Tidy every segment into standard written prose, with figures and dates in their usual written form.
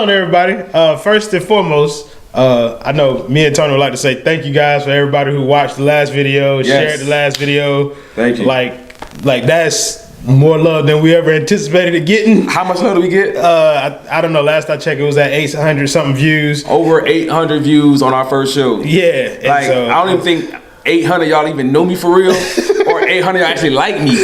on, everybody? First and foremost, I know me and Tony would like to say thank you guys for everybody who watched the last video, shared the last video. Thank you. Like that's more love than we ever anticipated getting. How much love do we get? I don't know. Last I checked, it was at 800 something views. Over 800 views on our first show. Yeah. Like so, I don't even think 800 y'all even know me for real, or 800 y'all actually like me.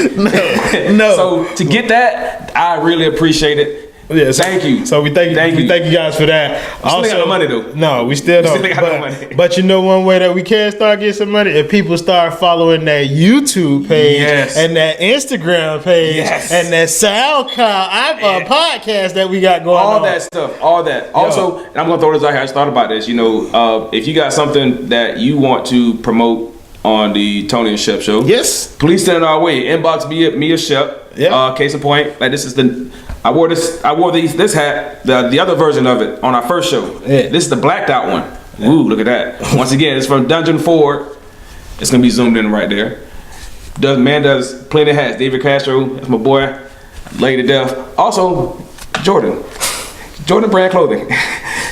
No. So to get that, I really appreciate it. Yeah, so, thank you. So we thank you guys for that. We still got no money though. No, we still don't. Got no money. But you know one way that we can start getting some money, if people start following that YouTube page and that Instagram page and that SoundCloud podcast that we got going on. All that stuff. All that. Also, and I'm gonna throw this out here. I just thought about this. You know, if you got something that you want to promote on the Tony and Shep show, please send it our way. Inbox me or Shep. Case in point, like this is I wore this hat, the other version of it on our first show. This is the blacked out one. Ooh, look at that. Once again, it's from Dungeon 4. It's gonna be zoomed in right there. Does plenty of hats. David Castro, that's my boy, Lady Death. Also, Jordan brand clothing.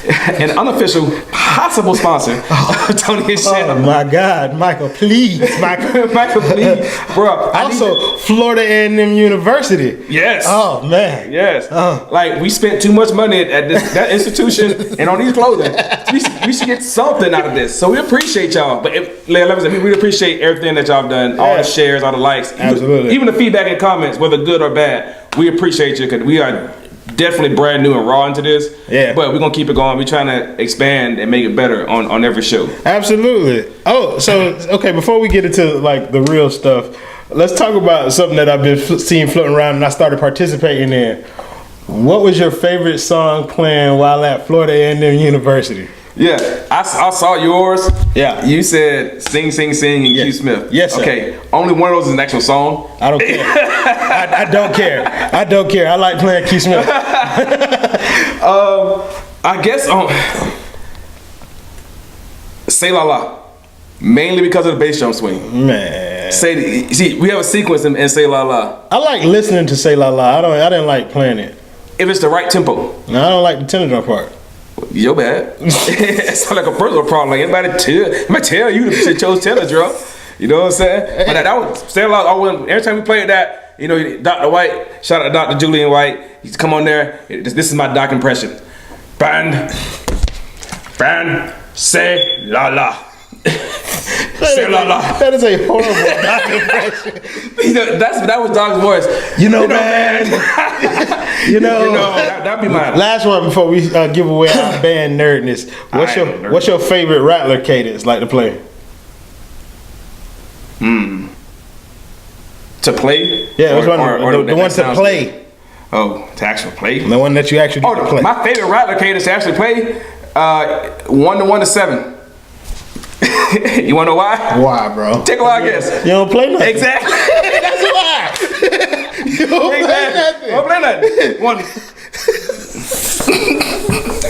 An unofficial possible sponsor of Tony and Shep. Oh my God, Michael, please. Michael, please. Bro, also, Florida A&M University. Yes. Oh, man. Yes. Like, we spent too much money at that institution and on these clothing. We should get something out of this. So we appreciate y'all. But we appreciate everything that y'all have done. All the shares, all the likes. Absolutely. Even the feedback and comments, whether good or bad. We appreciate you because we are definitely brand new and raw into this. Yeah. But we're gonna keep it going. We're trying to expand and make it better on every show. Absolutely. Oh, so okay, before we get into like the real stuff, let's talk about something that I've been seeing floating around and I started participating in. What was your favorite song playing while at Florida A&M University? Yeah, I saw yours. Yeah. You said Sing, Sing, Sing and Q Smith. Yes, sir. Okay, only one of those is an actual song. I don't care. I don't care. I don't care. I like playing Q Smith. I guess Say La La. Mainly because of the bass drum swing. Man. See, we have a sequence in Say La La. I like listening to Say La La. I didn't like playing it. If it's the right tempo. No, I don't like the tenor drum part. Your bad. It's like a personal problem. Like anybody tell you to chose tenor drum. You know what I'm saying? But that was Say La La. Every time we played that, you know, Dr. White, shout out to Dr. Julian White. He's come on there. This is my Doc impression. Band, say la la. Say la la. That is a horrible Doc impression. That was Doc's voice. You know, man. That'd be mine. Last one before we give away our band nerdness. What's your favorite Rattler cadence like to play? To play? Yeah, the one to play. Good. Oh, to actually play? The one that you actually get to play. My favorite Rattler cadence to actually play, 1 to 7. You wanna know why? Why, bro? Take a wild guess. You don't play nothing. Exactly. That's why. You don't play nothing. Don't play nothing. One.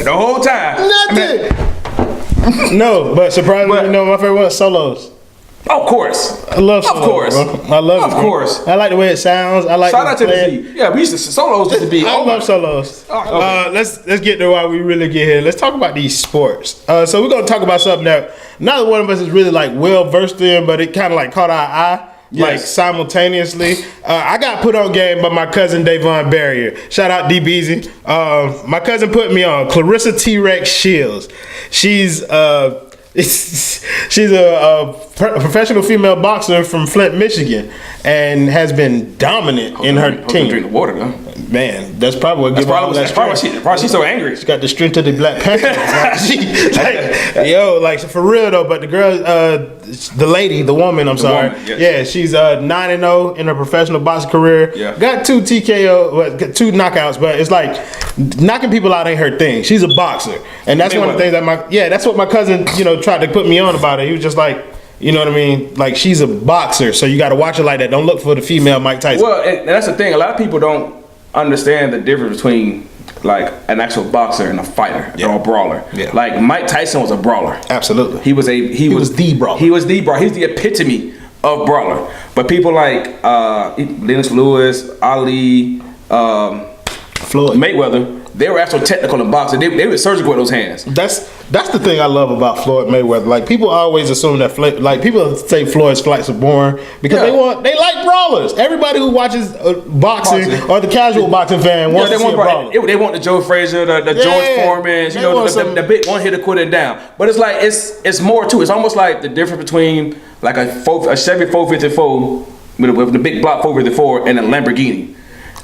The whole time. Nothing. No, but surprisingly, my favorite one is solos. Of course. I love solos. Of course. Bro. I love it. Of course. I like the way it sounds. I like. Shout out to the beat. Yeah, we used to solos to the beat. I love solos. Okay. Let's get to why we really get here. Let's talk about these sports. So we're gonna talk about something that neither one of us is really like well versed in, but it kind of like caught our eye. Yes. Like simultaneously. I got put on game by my cousin Davon Barrier. Shout out DBZ. My cousin put me on Claressa T-Rex Shields. She's a professional female boxer from Flint, Michigan, and has been dominant in her team. Drink the water, though. Man, that's probably what gives her all that strength. Probably she's so angry. She got the strength of the Black Panther. For real though. But the girl, the woman. I'm sorry. Yes. Yeah, she's 9-0 in her professional boxing career. Yeah. Got 2 TKO, 2 knockouts, but it's like knocking people out ain't her thing. She's a boxer, and that's one of the things that that's what my cousin, tried to put me on about it. He was just like, you know what I mean? Like, she's a boxer, so you got to watch her like that. Don't look for the female Mike Tyson. Well, and that's the thing. A lot of people don't understand the difference between like an actual boxer and a fighter or a brawler. Yeah. Like Mike Tyson was a brawler. Absolutely. He was the brawler. He was the brawler. He's the epitome of brawler. But people like Lennox Lewis, Ali, Floyd Mayweather, they were actually technical in boxing. They were surgical with those hands. That's the thing I love about Floyd Mayweather. Like, people always assume that people say Floyd's fights are boring because they like brawlers. Everybody who watches boxing or the casual boxing fan wants to see a brawler. They want the Joe Frazier, the George Foreman, the big one hitter quit it down. But it's like it's more too. It's almost like the difference between like a Chevy 454 with the big block 454 and a Lamborghini.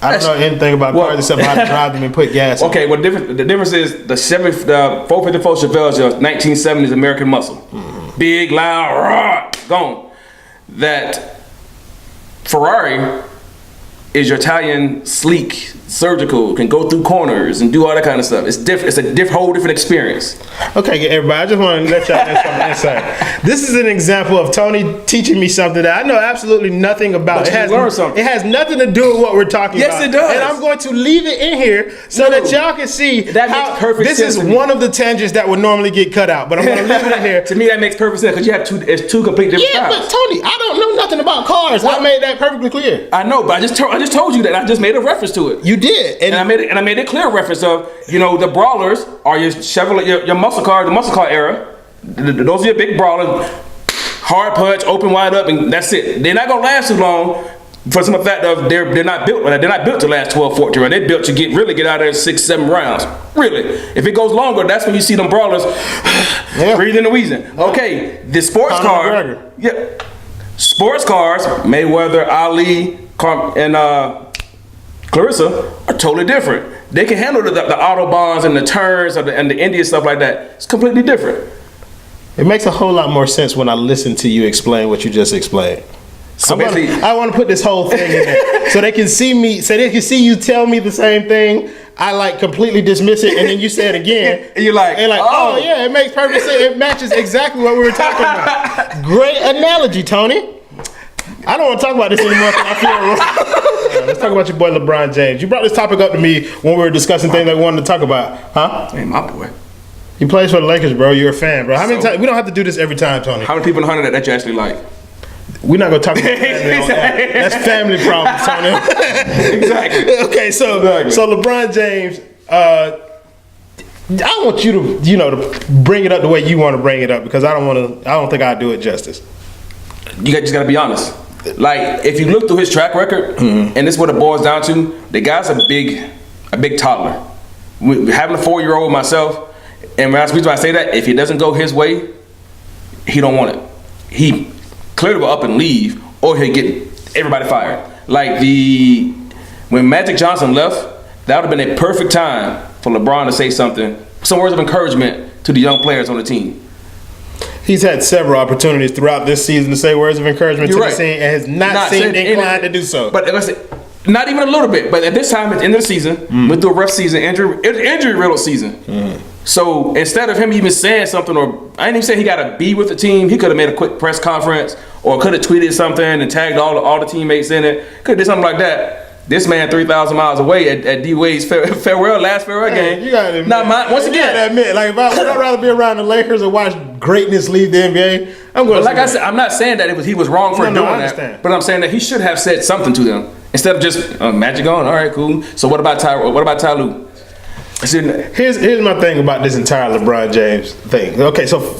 I don't know anything about cars except how to drive them and put gas in. Okay, well, the difference is the 454 Chevelle is 1970s American muscle. Mm-hmm. Big, loud, raw, gone. That Ferrari is your Italian, sleek, surgical, can go through corners and do all that kind of stuff. It's different. It's a whole different experience. Okay, everybody, I just want to let y'all know some insight. This is an example of Tony teaching me something that I know absolutely nothing about. But it has nothing to do with what we're talking about. Yes, it does. And I'm going to leave it in here so that y'all can see that makes perfect sense. This is one of the tangents that would normally get cut out, but I'm going to leave it in here. To me, that makes perfect sense because you have two complete different styles. But Tony, I don't know nothing about cars. I made that perfectly clear. I know, but I just told you that. I just made a reference to it. You did, and I made a clear reference of the brawlers are your Chevrolet, your muscle car, the muscle car era. Those are your big brawlers, hard punch, open wide up, and that's it. They're not gonna last too long for some fact of they're not built. They're not built to last 12, 14 rounds. They're built to really get out of there 6, 7 rounds. Really, if it goes longer, that's when you see them brawlers breathing and wheezing. Okay, the sports car, sports cars, Mayweather, Ali, and Claressa are totally different. They can handle the autobahns and the turns and the India stuff like that. It's completely different. It makes a whole lot more sense when I listen to you explain what you just explained. So I want to put this whole thing in there so they can see me, so they can see you tell me the same thing. I like completely dismiss it, and then you say it again. And you're like, oh yeah, it makes perfect sense. It matches exactly what we were talking about. Great analogy, Tony. I don't want to talk about this anymore because I feel wrong. Let's talk about your boy LeBron James. You brought this topic up to me when we were discussing things that we wanted to talk about, huh? Hey, my boy. He plays for the Lakers, bro. You're a fan, bro. How many times? We don't have to do this every time, Tony. How many people in the 100 that you actually like? We're not gonna talk about family. That's family problems, Tony. Exactly. Okay, so LeBron James. I want you to, to bring it up the way you want to bring it up because I don't think I'd do it justice. You just gotta be honest. Like, if you look through his track record, and this is what it boils down to, the guy's a big toddler. Having a 4-year-old myself, and the reason why I say that, if it doesn't go his way, he don't want it. He clearly will up and leave, or he'll get everybody fired. Like when Magic Johnson left, that would have been a perfect time for LeBron to say something, some words of encouragement to the young players on the team. He's had several opportunities throughout this season to say words of encouragement to the team and has not seemed inclined to do so. But like I said, not even a little bit. But at this time, at the end of the season, went through a rough season, injury-riddled season. So instead of him even saying something, or I didn't even say he got to be with the team, he could have made a quick press conference or could have tweeted something and tagged all the teammates in it. Could have did something like that. This man 3,000 miles away at D-Wade's last farewell game. You gotta admit, once again, gotta admit, like would I rather be around the Lakers or watch greatness leave the NBA? I'm going. Like I said, I'm not saying that he was wrong for doing that, but I'm saying that he should have said something to them instead of just Magic on. All right, cool. So what about Ty? What about Ty Lue? Here's my thing about this entire LeBron James thing. Okay, so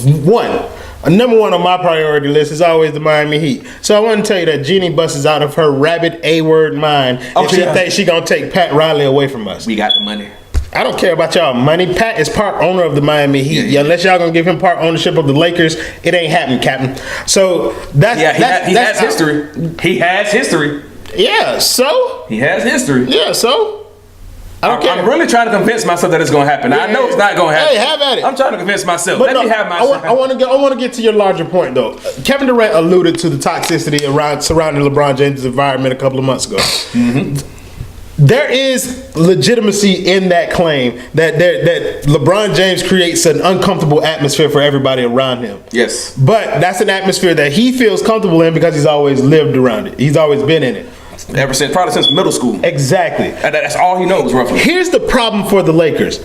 number one on my priority list is always the Miami Heat. So I want to tell you that Jeannie busts out of her rabid A-word mind if she thinks she gonna take Pat Riley away from us. We got the money. I don't care about y'all money. Pat is part owner of the Miami Heat. Yeah. Unless y'all gonna give him part ownership of the Lakers, it ain't happening, Captain. So that's he has history. He has history. Yeah. So he has history. Yeah. So. I'm really trying to convince myself that it's going to happen. I know it's not going to happen. Hey, have at it. I'm trying to convince myself. Let me have myself. I want to get to your larger point, though. Kevin Durant alluded to the toxicity surrounding LeBron James' environment a couple of months ago. There is legitimacy in that claim that LeBron James creates an uncomfortable atmosphere for everybody around him. Yes. But that's an atmosphere that he feels comfortable in because he's always lived around it. He's always been in it. Probably since middle school. Exactly. That's all he knows, roughly. Here's the problem for the Lakers.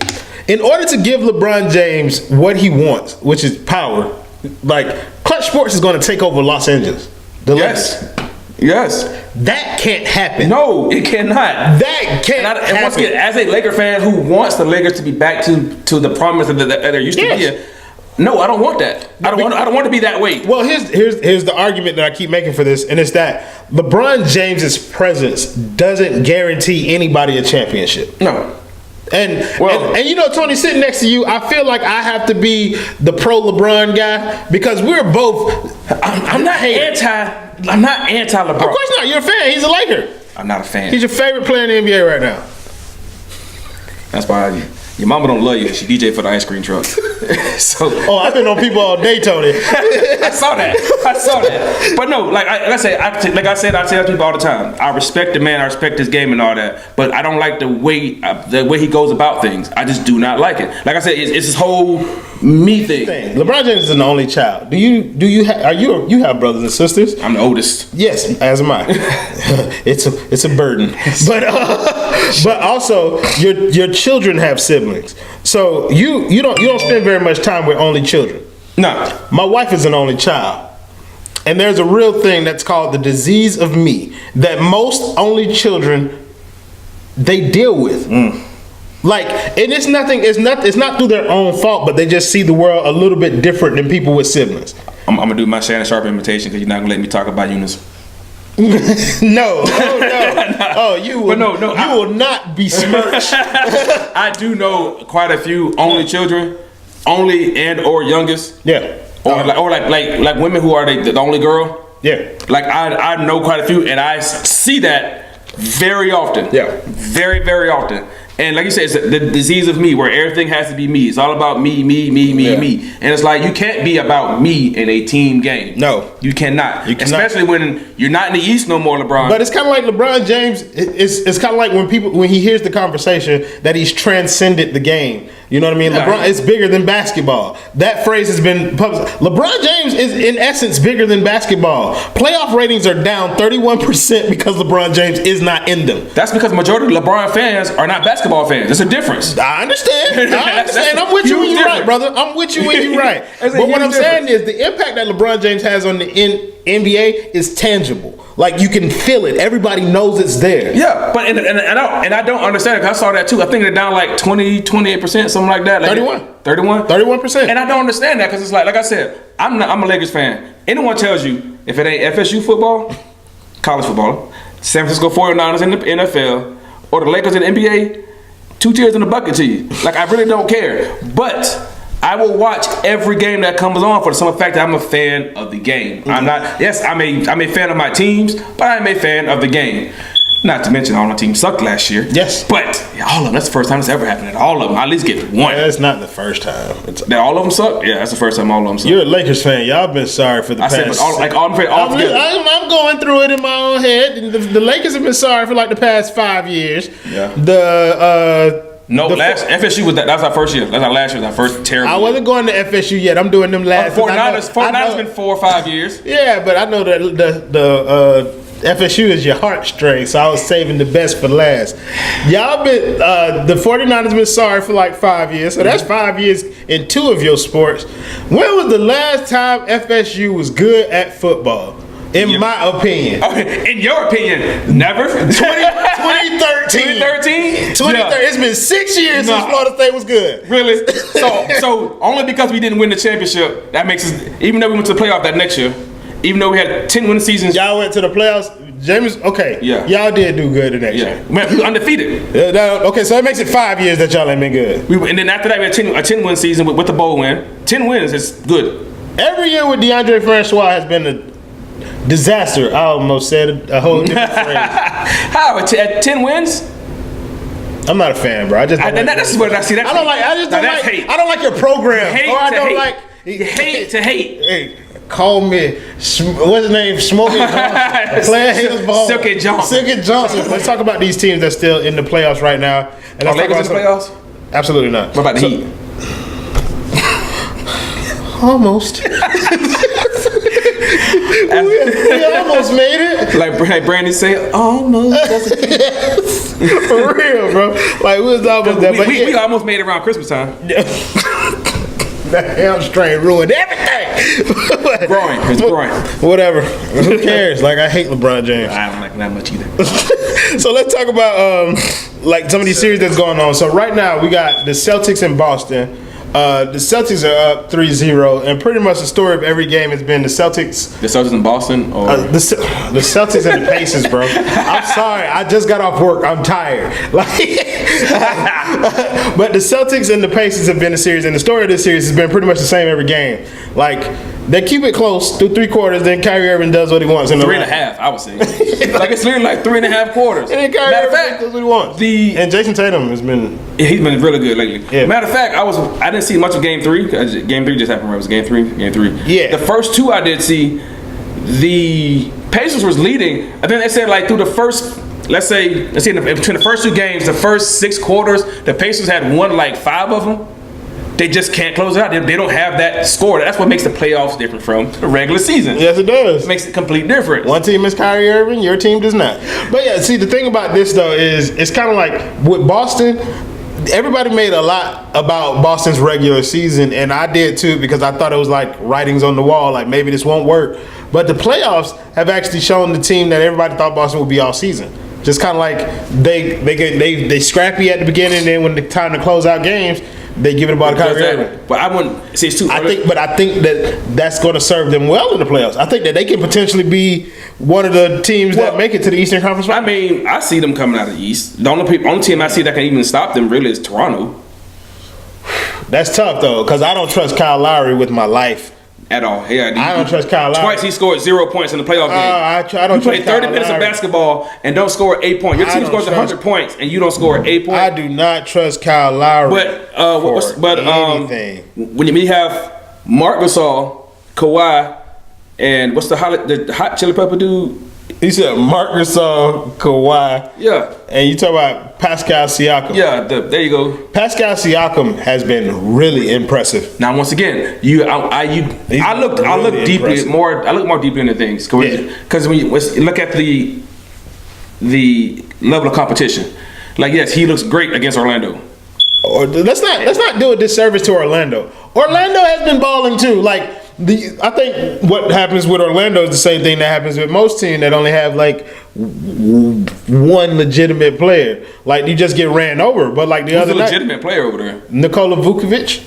In order to give LeBron James what he wants, which is power, like Clutch Sports is going to take over Los Angeles. Yes. Yes. That can't happen. No, it cannot. That can't happen. And once again, as a Laker fan who wants the Lakers to be back to the promise that there used to be, no, I don't want that. I don't want to be that way. Well, here's the argument that I keep making for this, and it's that LeBron James's presence doesn't guarantee anybody a championship. No. And you know, Tony, sitting next to you, I feel like I have to be the pro LeBron guy because we're both. I'm not anti LeBron. Of course not. You're a fan. He's a Laker. I'm not a fan. He's your favorite player in the NBA right now. That's why your mama don't love you. She DJ for the ice cream truck. I've been on people all day, Tony. I saw that. But no, like I said, I tell people all the time. I respect the man. I respect his game and all that. But I don't like the way he goes about things. I just do not like it. Like I said, it's this whole me thing. LeBron James is an only child. You have brothers and sisters? I'm the oldest. Yes, as am I. it's a burden. But also your children have siblings. So you don't spend very much time with only children. No. My wife is an only child. And there's a real thing that's called the disease of me that most only children they deal with. Like, and it's not through their own fault, but they just see the world a little bit different than people with siblings. I'm gonna do my Shannon Sharp imitation because you're not gonna let me talk about Eunice. No. Oh, you will. But you will not be smirched. I do know quite a few only children, only and or youngest. Yeah. Or like women who are the only girl. Yeah. Like I know quite a few, and I see that very often. Yeah. Very, very often. And like you said, it's the disease of me, where everything has to be me. It's all about me. And it's like, you can't be about me in a team game. No. You cannot. Especially when you're not in the East no more, LeBron. But it's kind of like LeBron James, it's kind of like when he hears the conversation that he's transcended the game. You know what I mean? LeBron is bigger than basketball. That phrase has been published. LeBron James is, in essence, bigger than basketball. Playoff ratings are down 31% because LeBron James is not in them. That's because majority of LeBron fans are not basketball fans. There's a difference. I understand. I'm with you when you're right, brother. I'm with you when you're right. But what I'm saying is the impact that LeBron James has on the NBA is tangible. Like, you can feel it. Everybody knows it's there. Yeah, but and I don't understand it. I saw that too. I think they're down like 28%, something like that. Like 31%. And I don't understand that because it's like I said, I'm a Lakers fan. Anyone tells you if it ain't FSU football, college football, San Francisco 49ers in the NFL, or the Lakers in the NBA, 2 tears in the bucket to you. Like, I really don't care. But I will watch every game that comes on for the simple fact that I'm a fan of the game. I'm a fan of my teams, but I'm a fan of the game. Not to mention all my teams sucked last year. Yes. But all of them, that's the first time it's ever happened. All of them, I at least get one. Yeah, that's not the first time. All of them suck? Yeah, that's the first time all of them suck. You're a Lakers fan. Y'all been sorry for the past. I'm going through it in my own head. The Lakers have been sorry for like the past 5 years. Yeah. FSU was that was our first year. That's our last year. Our first terrible. I wasn't going to FSU yet. I'm doing them last. 49ers been 4 or 5 years. Yeah, but I know that the FSU is your heartstring, so I was saving the best for last. Y'all been the 49ers been sorry for like 5 years, so that's 5 years in 2 of your sports. When was the last time FSU was good at football? In my opinion. Okay, in your opinion, never? 2013. 2013? It's been 6 years since Florida State was good. Really? So only because we didn't win the championship, that makes us, even though we went to the playoff that next year, even though we had 10 winning seasons. Y'all went to the playoffs. James, okay. Yeah. Y'all did do good the next year. We were undefeated. Okay, so that makes it 5 years that y'all ain't been good. And then after that, we had a 10 win season with the bowl win. 10 wins is good. Every year with DeAndre Francois has been a disaster. I almost said a whole different phrase. How? At 10 wins? I'm not a fan, bro. That's what I see. I don't like your program. You hate to hate. Hey, call me. What's his name? Smoking Johnson. Playing his ball. Silky Johnson. Let's talk about these teams that's still in the playoffs right now. And are Lakers in the playoffs? Absolutely not. What about the Heat? Almost. we almost made it. Like Brandy said, almost. For real, bro. Like, we was almost there. We almost made it around Christmas time. That hamstring ruined everything. Growing. It's growing. Whatever. Who cares? Like, I hate LeBron James. I don't like that much either. So let's talk about like some of these series that's going on. So right now we got the Celtics in Boston. The Celtics are up 3-0, and pretty much the story of every game has been the Celtics. The Celtics in Boston? Or? The Celtics and the Pacers, bro. I'm sorry. I just got off work. I'm tired. Like, but the Celtics and the Pacers have been the series, and the story of this series has been pretty much the same every game. Like, they keep it close through 3 quarters, then Kyrie Irving does what he wants. 3.5, I would say. Like, it's literally like 3.5 quarters. And then Kyrie Irving does what he wants. And Jason Tatum has been... He's been really good lately. Yeah. Matter of fact, I didn't see much of Game 3. Game 3 just happened, right? It was Game 3? Game 3. Yeah. The first 2 I did see, the Pacers was leading. I think they said like through the first... Let's see, between the first 2 games, the first 6 quarters, the Pacers had won like 5 of them. They just can't close it out. They don't have that score. That's what makes the playoffs different from the regular season. Yes, it does. It makes it complete difference. One team is Kyrie Irving, your team does not. But yeah, see, the thing about this though is it's kind of like with Boston. Everybody made a lot about Boston's regular season, and I did too because I thought it was like writings on the wall, like maybe this won't work. But the playoffs have actually shown the team that everybody thought Boston would be all season. Just kind of like they scrappy at the beginning, and then when the time to close out games, they give it about Kyrie Irving. But I wouldn't see it's too early. I think that that's going to serve them well in the playoffs. I think that they can potentially be one of the teams that make it to the Eastern Conference. I mean, I see them coming out of the East. The only team I see that can even stop them really is Toronto. That's tough though, because I don't trust Kyle Lowry with my life. At all. Yeah, I don't trust Kyle Lowry. Twice he scored 0 points in the playoff game. I don't you play 30 minutes of basketball and don't score 8 points. Your team scores 100 points and you don't score 8 points. I do not trust Kyle Lowry. When you have Marc Gasol, Kawhi, and what's the hot chili pepper dude? He said Marc Gasol, Kawhi. Yeah. And you talk about Pascal Siakam. Yeah, there you go. Pascal Siakam has been really impressive. Now, once again, I look more deeply into things because when you look at the level of competition, like yes, he looks great against Orlando. Or let's not do a disservice to Orlando. Orlando has been balling too. Like I think what happens with Orlando is the same thing that happens with most teams that only have like one legitimate player. Like you just get ran over. But like the other night, legitimate player over there? Nikola Vucevic.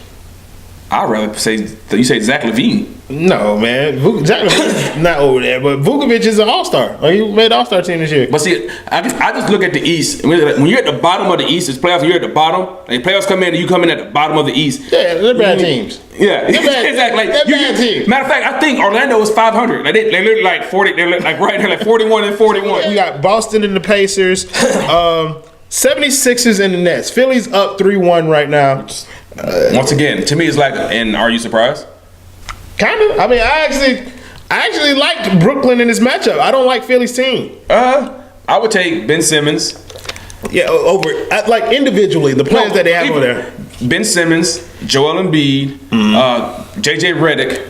I'd rather say Zach LaVine. No, man. Zach LaVine's not over there, but Vucevic is an all-star. Like, he made all-star team this year. But see, I just look at the East. When you're at the bottom of the East, it's playoffs, you're at the bottom. Like playoffs come in and you come in at the bottom of the East. Yeah, they're bad teams. Yeah, exactly. They're bad teams. Matter of fact, I think Orlando was 500. Like they literally like 40. They're like right there, like 41 and 41. We got Boston and the Pacers, 76ers and the Nets. Philly's up 3-1 right now. Once again, to me, it's like, and are you surprised? Kind of. I mean, I actually liked Brooklyn in this matchup. I don't like Philly's team. I would take Ben Simmons. Yeah, over like individually the players that they have over there. Ben Simmons, Joel Embiid, JJ Redick.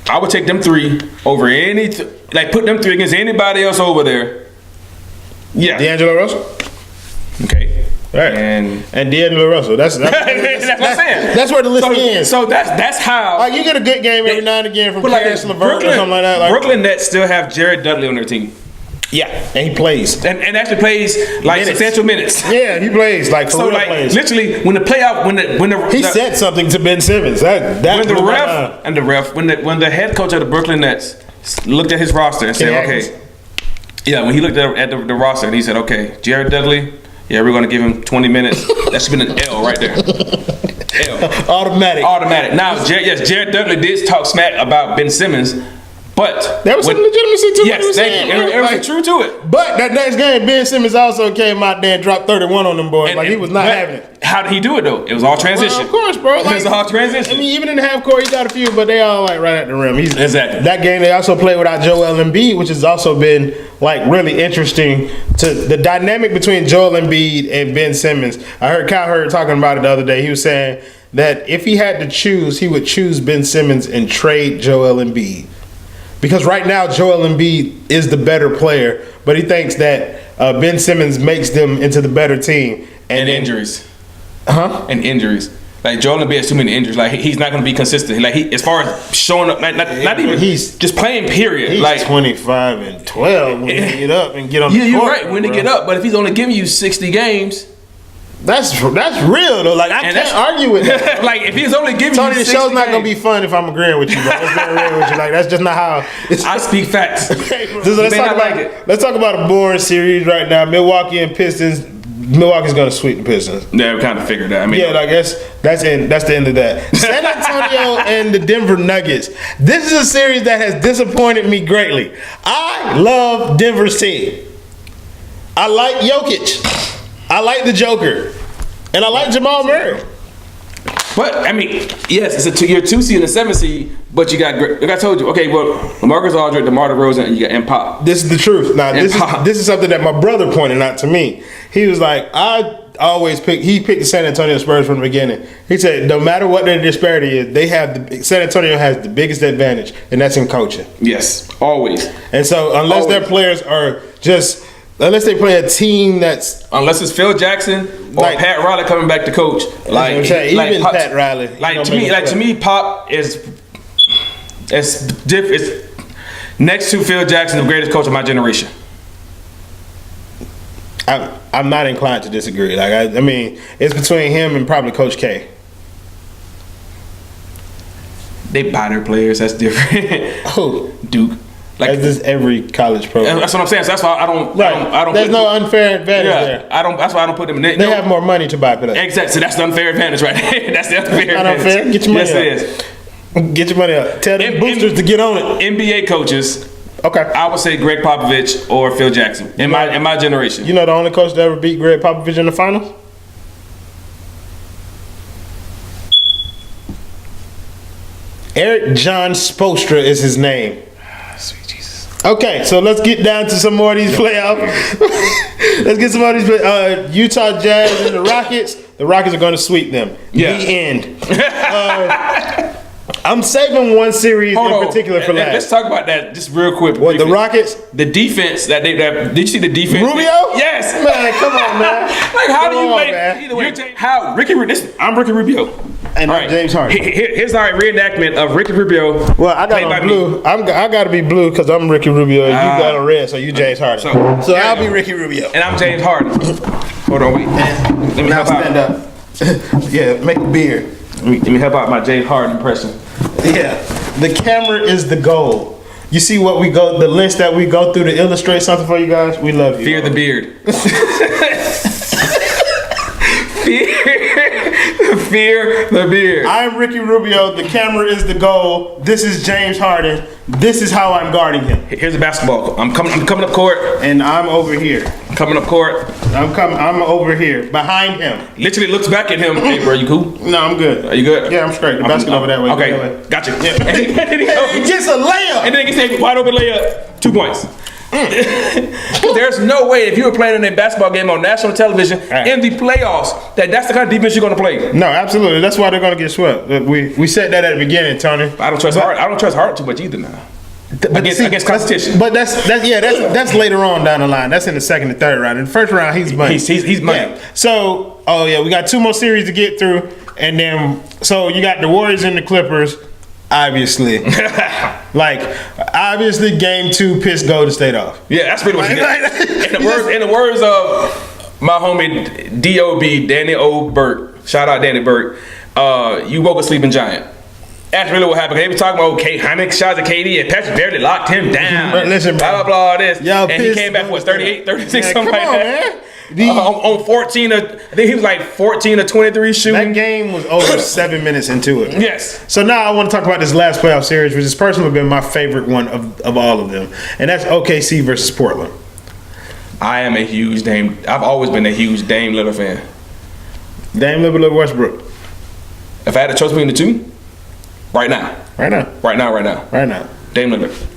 I would take them 3 over put them 3 against anybody else over there. Yeah, D'Angelo Russell. Okay. Right. And D'Angelo Russell. That's what I'm saying. That's where the list ends. So that's how. Like you get a good game every now and again from Claressa LeVert or something like that. Like, Brooklyn Nets still have Jared Dudley on their team. Yeah, and he plays. And actually plays like substantial minutes. Yeah, he plays like for real plays. Literally when the playoff he said something to Ben Simmons. When the head coach of the Brooklyn Nets looked at his roster and said, okay. Yeah, when he looked at the roster and he said, okay, Jared Dudley. Yeah, we're going to give him 20 minutes. That should have been an L right there. L. Automatic. Now, Jared Dudley did talk smack about Ben Simmons, but there was some legitimacy to what he was saying. It was true to it. But that next game, Ben Simmons also came out there and dropped 31 on them boys. He was not having it. How did he do it though? It was all transition. Well, of course, bro. It was all transition. I mean, even in the half court, he got a few, but they all like right at the rim. Exactly. That game, they also played without Joel Embiid, which has also been like really interesting to the dynamic between Joel Embiid and Ben Simmons. I heard Kyle Hurd talking about it the other day. He was saying that if he had to choose, he would choose Ben Simmons and trade Joel Embiid. Because right now, Joel Embiid is the better player, but he thinks that Ben Simmons makes them into the better team. And injuries. Huh? And injuries. Like Joel Embiid has too many injuries. Like he's not going to be consistent. Like as far as showing up, not even he's just playing. Period. He's like 25 and 12 when he get up and get on the court. You're right when he get up. But if he's only giving you 60 games. That's real though. Like I can't argue with that. Like if he's only giving Tony, you 60 the show's not gonna be fun if I'm agreeing with you, bro. Let's be real with you. Like that's just not how. I speak facts. Let's talk about a boring series right now. Milwaukee and Pistons. Milwaukee's gonna sweep the Pistons. Yeah, we kind of figured that. I mean, yeah, like that's the end of that. San Antonio and the Denver Nuggets. This is a series that has disappointed me greatly. I love Denver's team. I like Jokic. I like the Joker, and I like Jamal Murray. But I mean, yes, it's you're 2 seed and a 7 seed, but you got. Like I told you, okay, well, LaMarcus Aldridge, DeMar DeRozan, and you got M-Pop. This is the truth. Now, this is something that my brother pointed out to me. He was like, he picked the San Antonio Spurs from the beginning. He said, no matter what their disparity is, San Antonio has the biggest advantage, and that's in coaching. Yes, always. And so, unless their players are just. Unless they play a team unless it's Phil Jackson or like, Pat Riley coming back to coach, even Pop, Pat Riley. To me, Pop is different. It's next to Phil Jackson, the greatest coach of my generation. I'm not inclined to disagree. Like I mean, it's between him and probably Coach K. They buy their players. That's different. Who? Duke. Like this every college program. That's what I'm saying. So that's why I don't. There's no unfair advantage there. That's why I don't put them in it. They have more money to buy players. Exactly. So that's the unfair advantage right there. That's the unfair advantage. Unfair? Get your money up. Yes, it is. Get your money up. Tell them boosters to get on it. NBA coaches. Okay. I would say Greg Popovich or Phil Jackson in my generation. You know the only coach that ever beat Greg Popovich in the finals? Eric John Spoelstra is his name. Sweet Jesus. Okay, so let's get down to some more of these playoffs. Let's get some more of these. Utah Jazz and the Rockets. The Rockets are going to sweep them. Yeah. The end. I'm saving one series in particular for last. Let's talk about that just real quick. What, the Rockets? The defense did you see the defense? Rubio? Yes. Man, come on, man. Like how do you make either way? I'm Ricky Rubio. And I'm James Harden. Here's our reenactment of Ricky Rubio. Well, I got on blue. I got to be blue because I'm Ricky Rubio. And you got on red, so you James Harden. So I'll be Ricky Rubio. And I'm James Harden. Hold on, wait. Let me now stand up. Yeah, make a beard. Let me help out my James Harden impression. Yeah, the camera is the goal. You see what the lengths that we go through to illustrate something for you guys? We love you. Fear the beard. Fear the beard. I'm Ricky Rubio. The camera is the goal. This is James Harden. This is how I'm guarding him. Here's a basketball. I'm coming up court. And I'm over here. Coming up court. I'm over here. Behind him. Literally looks back at him. Hey, bro, you cool? No, I'm good. Are you good? Yeah, I'm straight. The basketball over that way. Okay, gotcha. Yeah. And he gets a layup. And then he gets a wide open layup. 2 points. There's no way if you were playing in a basketball game on national television in the playoffs that's the kind of defense you're going to play. No, absolutely. That's why they're going to get swept. We said that at the beginning, Tony. I don't trust Harden too much either now. Against competition. But that's later on down the line. That's in the second and third round. In the first round, he's money. He's money. Yeah. So, we got 2 more series to get through, and then so you got the Warriors and the Clippers. Obviously, game 2 pissed Golden State off. Yeah, that's pretty much it. In the words of my homie D.O.B. Danny O. Burke, shout out Danny Burke, you woke a sleeping giant. That's really what happened. They were talking about how many shots at KD and Patrick barely locked him down. But listen, blah, blah, blah, all this. And he came back, 38, 36, something like that. On 14, I think he was like 14 or 23 shooting. That game was over 7 minutes into it. Yes. So now I want to talk about this last playoff series, which has personally been my favorite one of all of them. And that's OKC versus Portland. I've always been a huge Dame Lillard fan. Dame Lillard, Westbrook. If I had a choice between the two, right now. Dame Lillard.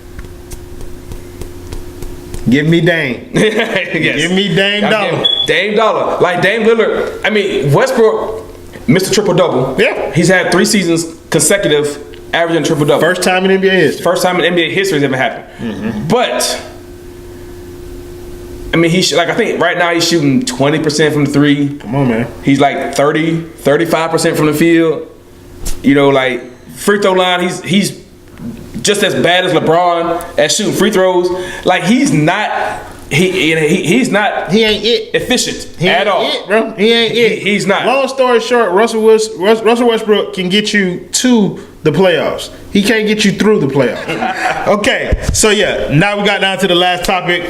Give me Dame. Yes. Give me Dame Dollar. Dame Dollar. Like Dame Lillard. I mean, Westbrook, Mr. Triple-Double. Yeah. He's had 3 seasons consecutive averaging triple-double. First time in NBA history. First time in NBA history has ever happened. Mm-hmm. But I mean, I think right now he's shooting 20% from the three. Come on, man. He's like 35% from the field. You know, like free throw line, he's just as bad as LeBron at shooting free throws. Like he's not. He's not. He ain't it efficient he at ain't all. It, bro. He ain't it. He's not. Long story short, Russell Westbrook can get you to the playoffs. He can't get you through the playoffs. Okay, so yeah, now we got down to the last topic.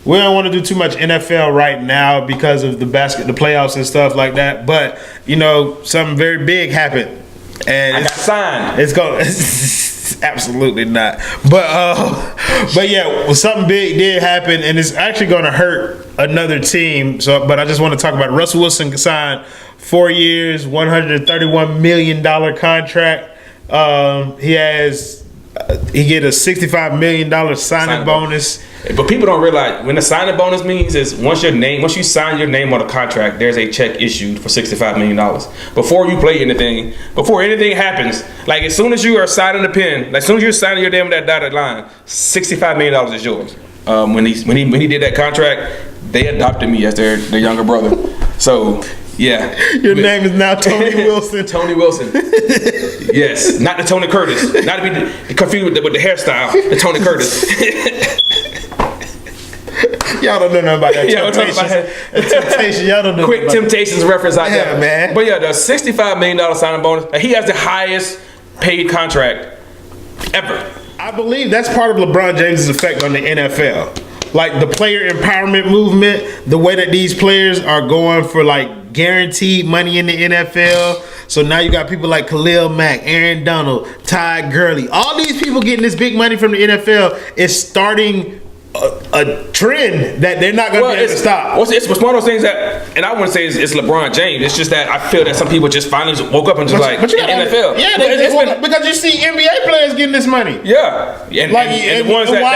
We don't want to do too much NFL right now because of the playoffs and stuff like that. But you know, something very big happened, and I got signed. It's going. Absolutely not. But yeah, well, something big did happen, and it's actually going to hurt another team. So, but I just want to talk about it. Russell Wilson signed 4 years, $131 million contract. He get a $65 million signing bonus. But people don't realize when the signing bonus means is once you sign your name on a contract, there's a check issued for $65 million. Before you play anything, before anything happens, like as soon as you are signing the pen, like as soon as you're signing your name on that dotted line, $65 million is yours. When he did that contract, they adopted me as their younger brother. So yeah. Your name is now Tony Wilson. Tony Wilson. Yes, not the Tony Curtis. Not to be confused with the hairstyle. The Tony Curtis. Y'all don't know nothing about that. Temptation. Y'all don't know. Quick Temptations reference out there. Yeah, man. But yeah, the $65 million signing bonus. He has the highest paid contract ever. I believe that's part of LeBron James' effect on the NFL. Like the player empowerment movement, the way that these players are going for like guaranteed money in the NFL. So now you got people like Khalil Mack, Aaron Donald, Ty Gurley. All these people getting this big money from the NFL is starting a trend that they're not going to be able to stop. It's one of those things that, and I wouldn't say it's LeBron James. It's just that I feel that some people just finally woke up and just but you NFL. Yeah, because you see NBA players getting this money. Yeah, and why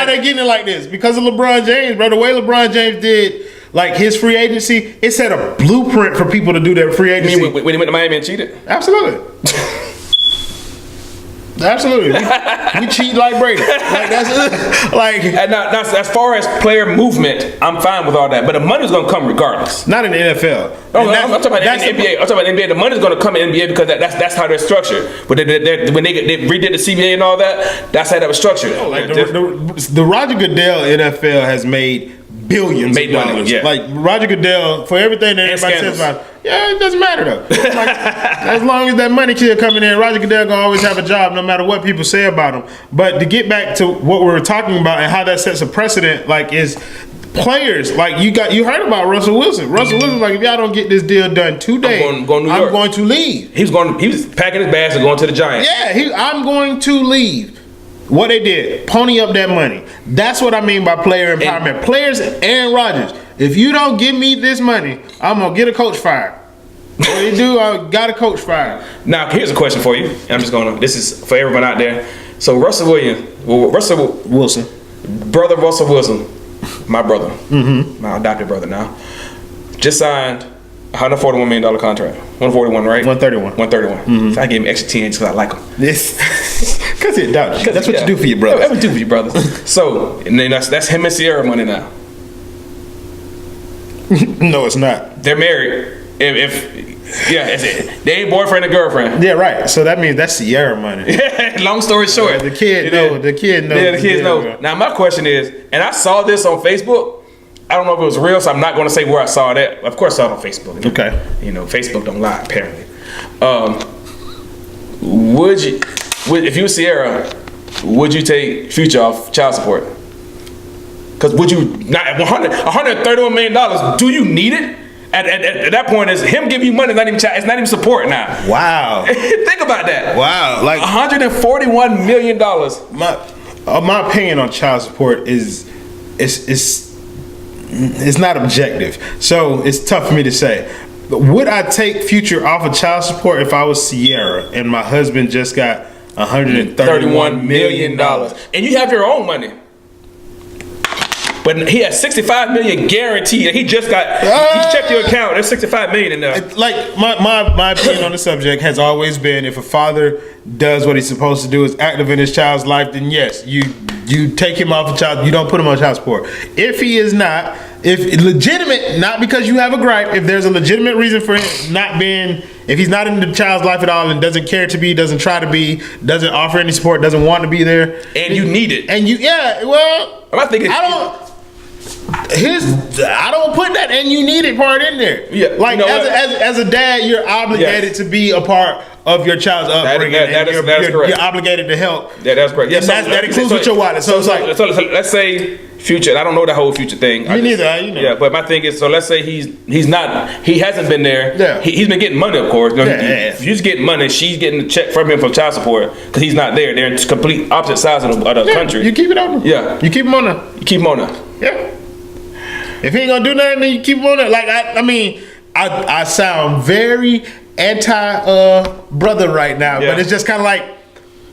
are they getting it like this? Because of LeBron James, bro. The way LeBron James did like his free agency, it set a blueprint for people to do their free agency. You mean when he went to Miami and cheated? Absolutely. Absolutely, we cheat like Brady. Like that's like. And now, as far as player movement, I'm fine with all that, but the money's gonna come regardless. Not in the NFL. I'm talking about the NBA. I'm talking about the NBA. The money's gonna come in the NBA because that's how they're structured. But when they redid the CBA and all that, that's how that was structured. Like the Roger Goodell NFL has made billions of dollars. Yeah. Like Roger Goodell, for everything that everybody says about, it doesn't matter though. Like, as long as that money kid coming in, Roger Goodell gonna always have a job, no matter what people say about him. But to get back to what we were talking about and how that sets a precedent, like is players like you heard about Russell Wilson. Russell Wilson, like if y'all don't get this deal done today, I'm going to leave. He was packing his bags and going to the Giants. Yeah, I'm going to leave. What they did, pony up that money. That's what I mean by player empowerment. Players, Aaron Rodgers, if you don't give me this money, I'm going to get a coach fired. What they do, I got a coach fired. Now, here's a question for you. This is for everyone out there. So Russell Wilson, brother Russell Wilson, my brother, my adopted brother now, just signed $141 million contract. 141, right? 131. 131. So I gave him extra 10 because I like him. Because he adopted you. That's what you do for your brothers. That's what you do for your brothers. So, and then that's him and Sierra money now. No, it's not. They're married. They ain't boyfriend and girlfriend. Yeah, right. So that means that's Sierra money. Long story short. The kid knows. Yeah, the kids know. Now my question is, and I saw this on Facebook. I don't know if it was real, so I'm not going to say where I saw that. Of course, I saw it on Facebook. Okay. Facebook don't lie, apparently. If you were Sierra, would you take Future off child support? Because would you not $131 million? Do you need it? At that point, is him giving you money? It's not even support now. Wow. Think about that. Wow. Like $141 million. My opinion on child support is it's not objective, so it's tough for me to say. But would I take Future off of child support if I was Sierra and my husband just got $131 million? And you have your own money. But he has $65 million guaranteed. He just got. He checked your account. There's $65 million in there. Like my opinion on the subject has always been: if a father does what he's supposed to do, is active in his child's life, then yes, you take him off the child. You don't put him on child support. If he is not, if legitimate, not because you have a gripe. If there's a legitimate reason for him not being, if he's not in the child's life at all and doesn't care to be, doesn't try to be, doesn't offer any support, doesn't want to be there, and you need it, and I don't put that "and you need it" part in there. Yeah, like as a dad, you're obligated to be a part of your child's upbringing. You're obligated to help. Yeah, that's correct. Yeah, that includes with your wallet. So it's like, so let's say future. I don't know the whole future thing. Me neither. You know. Yeah, but my thing is, so let's say he hasn't been there. Yeah. He's been getting money, of course. He's getting money. She's getting a check from him for child support because he's not there. They're in complete opposite sides of the country. You keep it on. Yeah, you keep him on there. You keep him on there. Yeah. If he ain't gonna do nothing, then you keep him on there. Like I sound very anti brother right now, but it's just kind of like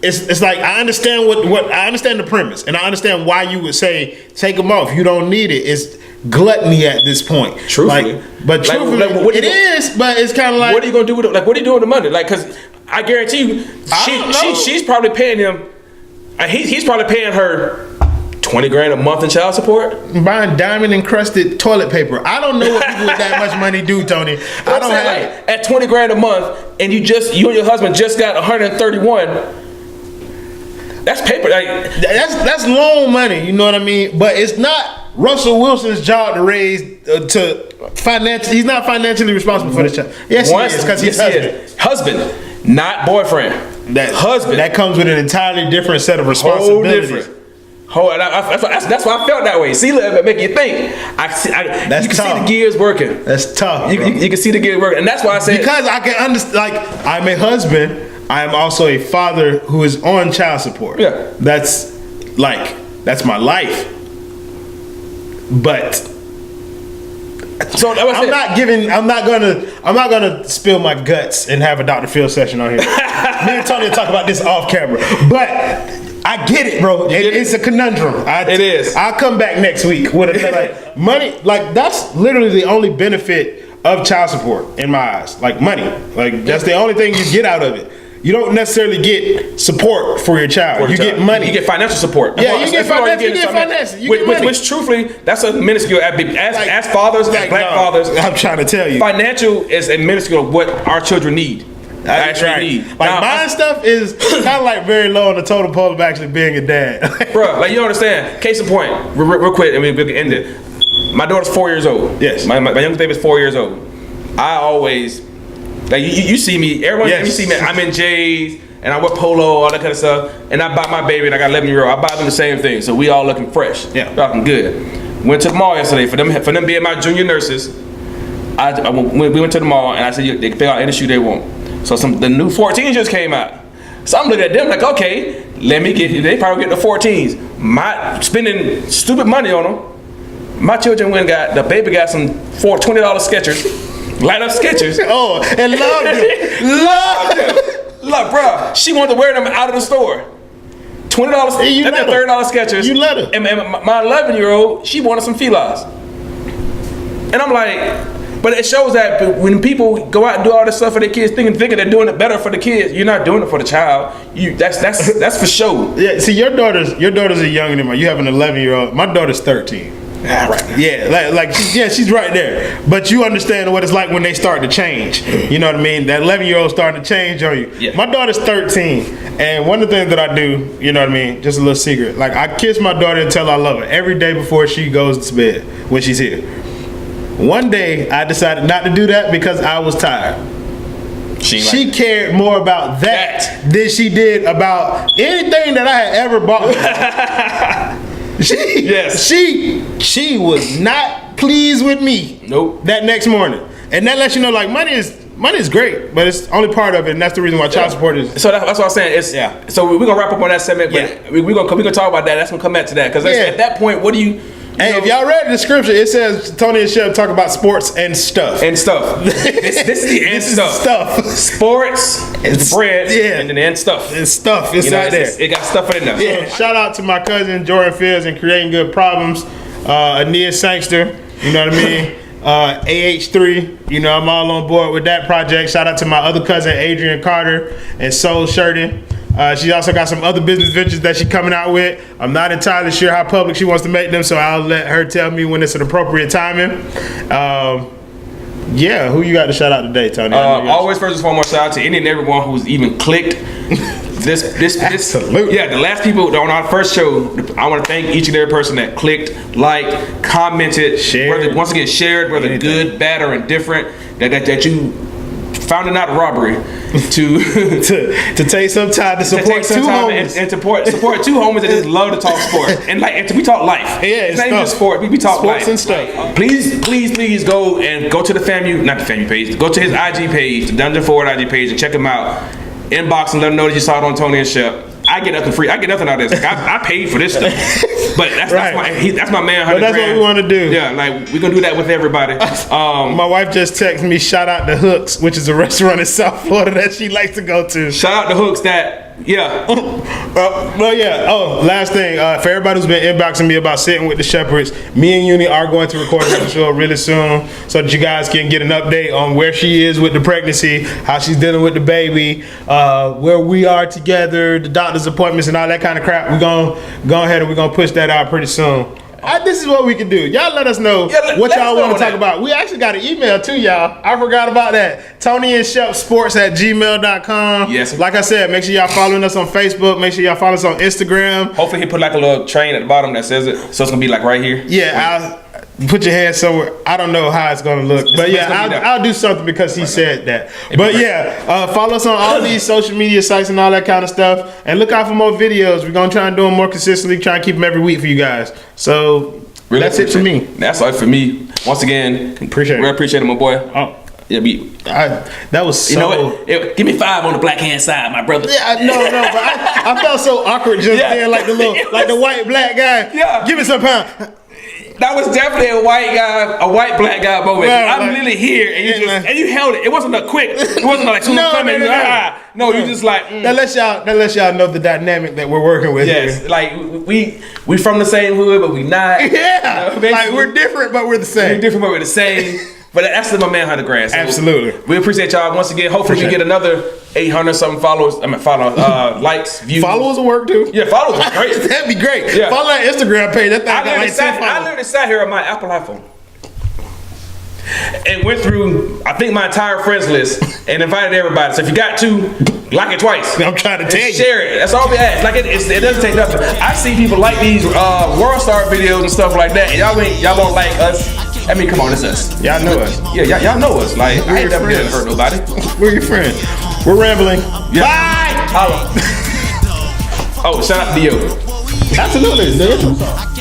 it's like I understand what I understand the premise, and I understand why you would say take him off. You don't need it. It's gluttony at this point. Truthfully, but it is. But it's kind of like, what are you gonna do with it? Like, what are you doing with the money? Like, because I guarantee you, she's probably paying him. He's probably paying her $20,000 a month in child support. Buying diamond encrusted toilet paper. I don't know what people with that much money do, Tony. I don't have like, at $20,000 a month, and you and your husband just got 131. That's paper. Like, that's loan money. You know what I mean? But it's not Russell Wilson's job to raise He's not financially responsible for this child. Yes, he is, because he's husband, not boyfriend. Husband. That comes with an entirely different set of responsibilities. That's why I felt that way. See, it make you think. You can see the gears working. That's tough. You can see the gears working, and that's why I say, because I can understand. Like, I'm a husband. I am also a father who is on child support. Yeah, that's my life. But so I'm not gonna spill my guts and have a Dr. Phil session on here. Me and Tony will talk about this off camera, but I get it, bro. It's a conundrum. It is. I'll come back next week with like money. Like, that's literally the only benefit of child support in my eyes. Like, money. Like, that's the only thing you get out of it. You don't necessarily get support for your child. You get money. You get financial support. Yeah, you get financial. Which truthfully, that's a minuscule. As fathers, as black fathers, I'm trying to tell you, financial is a minuscule of what our children need. Need. Like, now, my stuff is kind of like very low on the totem pole of actually being a dad. Bro, like, you don't understand. Case in point, real quick, and we can end it. My daughter's 4 years old. Yes. My youngest baby is 4 years old. I always, like, you see me, everyone, you see me, I'm in J's, and I wear polo, all that kind of stuff, and I buy my baby, and I got 11-year-old, I buy them the same thing, so we all looking fresh. Yeah. Looking good. Went to the mall yesterday, for them being my junior nurses, we went to the mall, and I said, they can pick out any shoe they want. So the new 14s just came out. So I'm looking at them like, okay, they probably get the 14s. Spending stupid money on them. My children the baby got some $20 Skechers, light up Skechers. Oh, and loved them. Look, bro, she wanted to wear them out of the store. $20, that's $30 Skechers. You let her. And my 11-year-old, she wanted some Filas. And I'm like, but it shows that when people go out and do all this stuff for their kids, thinking they're doing it better for the kids, you're not doing it for the child. That's for show. Yeah. See, your daughters are younger than mine. You have an 11-year-old. My daughter's 13. Right. Yeah, she's right there. But you understand what it's like when they start to change. You know what I mean? That 11-year-old starting to change on you. Yeah. My daughter's 13, and one of the things that I do, you know what I mean, just a little secret, like, I kiss my daughter and tell her I love her every day before she goes to bed when she's here. One day I decided not to do that because I was tired. She cared more about that than she did about anything that I had ever bought. She was not pleased with me. Nope. That next morning, and that lets you know, like, money is great, but it's only part of it, and that's the reason why child support is. So that's what I'm saying. So we're gonna wrap up on that segment, but we're gonna talk about that. That's gonna come back to that, because at that point, what do you? Hey, if y'all read the description, it says Tony and Shep talk about sports and stuff. This is the end stuff. Sports, it's bread, and then the end stuff. It's stuff. It's out there. It got stuff in there. Yeah. Shout out to my cousin Jordan Fields and Creating Good Problems. Ania Sangster, you know what I mean? AH3, you know, I'm all on board with that project. Shout out to my other cousin, Adrian Carter, and Soul Shirting. She also got some other business ventures that she's coming out with. I'm not entirely sure how public she wants to make them, so I'll let her tell me when it's an appropriate timing. Yeah, who you got to shout out today, Tony? Always first and foremost, shout out to any and everyone who's even clicked this. Absolutely. Yeah, the last people on our first show, I want to thank each and every person that clicked, liked, commented, shared. Once again, shared, whether good, bad, or indifferent, that you found it not robbery to take some time to support two homies and support two homies that just love to talk sports and we talk life. Yeah, it's not even just sport. We talk sports life and stuff. Please go to the not the FAMU page. Go to his IG page, the Dungeon Forward IG page, and check him out. Inbox and let him know that you saw it on Tony and Shep. I get nothing free. I get nothing out of this. Like, I paid for this stuff, but that's my man. But that's what we want to do. Yeah, like we're gonna do that with everybody. My wife just texted me. Shout out to Hooks, which is a restaurant in South Florida that she likes to go to. Shout out to Hooks. Last thing for everybody who's been inboxing me about sitting with the Shepherds, me and Uni are going to record an episode really soon, so that you guys can get an update on where she is with the pregnancy, how she's dealing with the baby, where we are together, the doctor's appointments, and all that kind of crap. We're gonna go ahead and we're gonna push that out pretty soon. This is what we can do. Y'all let us know what y'all want to talk about. We actually got an email too, y'all. I forgot about that. Tony and Shep Sports at gmail.com. Yes. Like I said, make sure y'all following us on Facebook. Make sure y'all follow us on Instagram. Hopefully he put like a little train at the bottom that says it, so it's gonna be like right here. Yeah, I'll put your hand somewhere. I don't know how it's gonna look, but yeah, I'll do something because he said that. But yeah, follow us on all these social media sites and all that kind of stuff, and look out for more videos. We're gonna try and do them more consistently. Try and keep them every week for you guys. So really that's it for me. That's all for me. Once again, appreciate it, my boy. Oh. Yeah, that was so. You know what? Give me 5 on the black hand side, my brother. Yeah, no, but I felt so awkward just then, like the white black guy. Yeah, give me some pound. That was definitely a white black guy moment. Right, I'm literally here, and you held it. It wasn't a quick. It wasn't like someone coming. No, you just like. That lets y'all know the dynamic that we're working with. Yes, here. like we from the same hood, but we not. Yeah, like we're different, but we're the same. We're different, but we're the same. But that's my man, 100 grand. So absolutely. We appreciate y'all once again. Hopefully we get another 800 something followers. Likes, views. Followers will work too. Yeah, followers are great. That'd be great. Yeah. Follow that Instagram page. That thing got like 10 followers. I literally sat here on my Apple iPhone and went through, I think, my entire friends list and invited everybody. So if you got to, like it twice. I'm trying to tell you. Share it. That's all we ask. Like it doesn't take nothing. I see people like these World Star videos and stuff like that. And y'all won't like us. I mean, come on, it's us. Y'all know us. Yeah, y'all know us. Like, I ain't never gonna hurt nobody. We're your friends. We're rambling. Yeah. Bye! Holla. Oh, shout out to Dio. Absolutely.